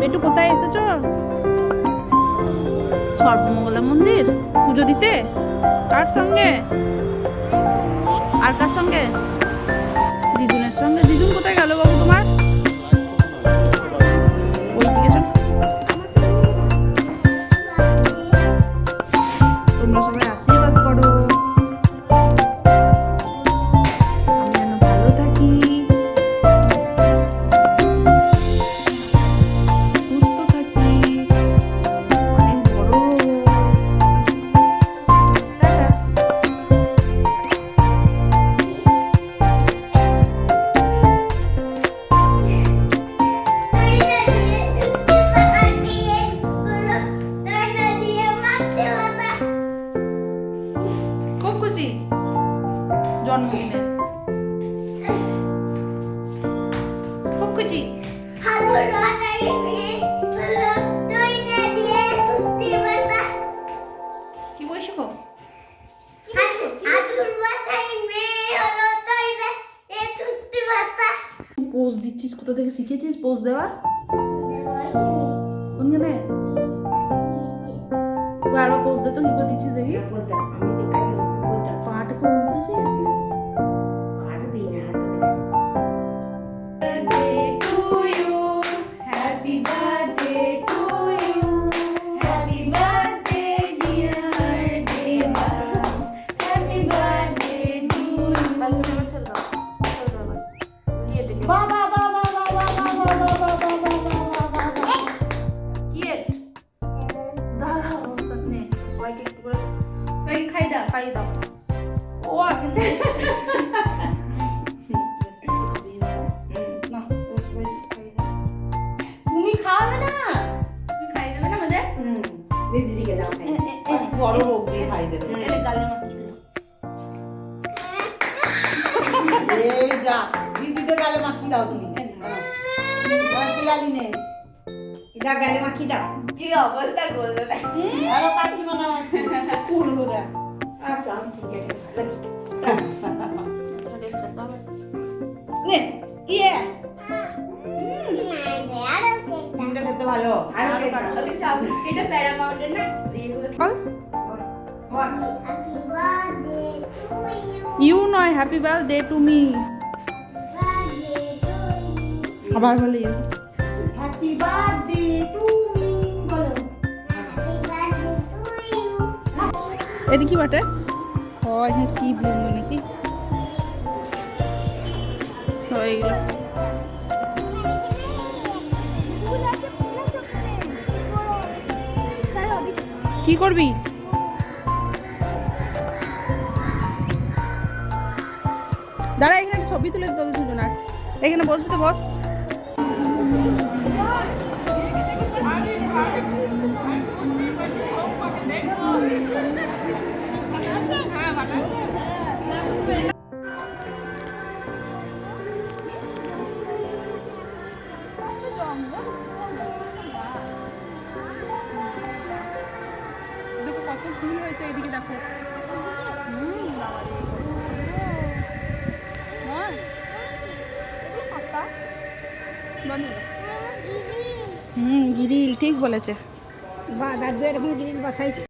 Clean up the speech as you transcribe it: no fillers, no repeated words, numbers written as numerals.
বেটু কোথায় এসেছো? সর্বমঙ্গলা মন্দির পুজো দিতে? কার সঙ্গে? আর কার সঙ্গে? দিদুনের সঙ্গে। দিদুন কোথায় গেল বাবু তোমার? ওইদিকে চল। তোমরা সবাই আশীর্বাদ করো আমি যেন ভালো থাকি, সুস্থ থাকি, অনেক বড় হই। টাটা। খুব খুশি জন্মদিনে, খুব খুশি। কি বলছো গো? পোজ দিচ্ছিস, কোথা থেকে শিখেছিস পোজ দেওয়া? কোনখানে? বারবার পোজ দে তো, কি করে দিচ্ছিস দেখি? পাটা খুব উঠেছে। খাই দাও। ও তুমি খাওয়াবে না? তুমি খাই দেবে না আমাদের? দিদিকে দাও, বড় হোক দিয়ে খাই দেবে। গালে মাখিয়ে দিও। এই যা, দিদিতে গালে মাখিয়ে দাও তুমি। পিলালি নে, এটা গালে মাখিয়ে দাও। কি অবস্থা করলো না? আরো কাকি বানা পুরো দেখ। আচ্ছা নে কি এ দিদিটা খেতে ভালো। আরো এটা প্যারামাউন্টেন না? ইউ নয়, হ্যাপি বার্থডে টু মি। আবার বলে you. Happy birthday to me বলো। এটা কি বটে? ও এখানে শিব লিঙ্গ নাকি? হয়ে গেল। কি করবি? দাঁড়া, এখানে একটা ছবি তুলে তোদের দুজনার। এখানে বসবি তো বস। দেখো কত ফুল হয়েছে, এইদিকে দেখো। গিরিল ঠিক বলেছে। বা দাদু এরকম গ্রিল বসাইছে।